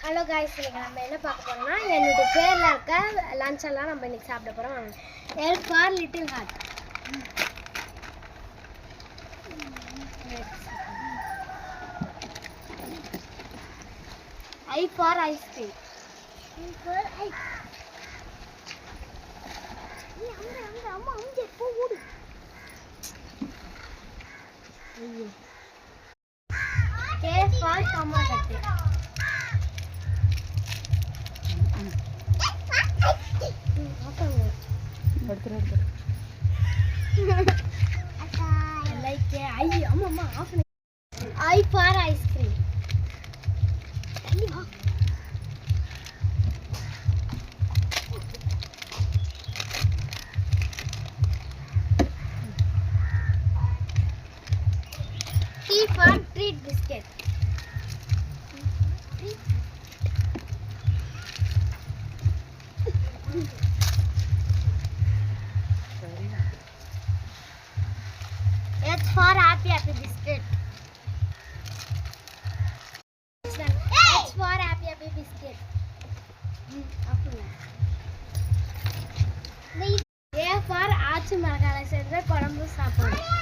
Hello guys, இன்னைக்கு நம்ம என்ன பார்க்க போறோம்னா என்னோட பேரில் இருக்க லஞ்ச் எல்லாம் நம்ம இன்னைக்கு சாப்பிட போகிறோம். L for little heart, I for ice cream, K for கமலக்கட்டு, I for ice cream. T for treat biscuit. H for happy biscuit. H for happy biscuit. A for ஆச்சி மரக்கால சேர்ந்த குழம்பு சாப்பாடு.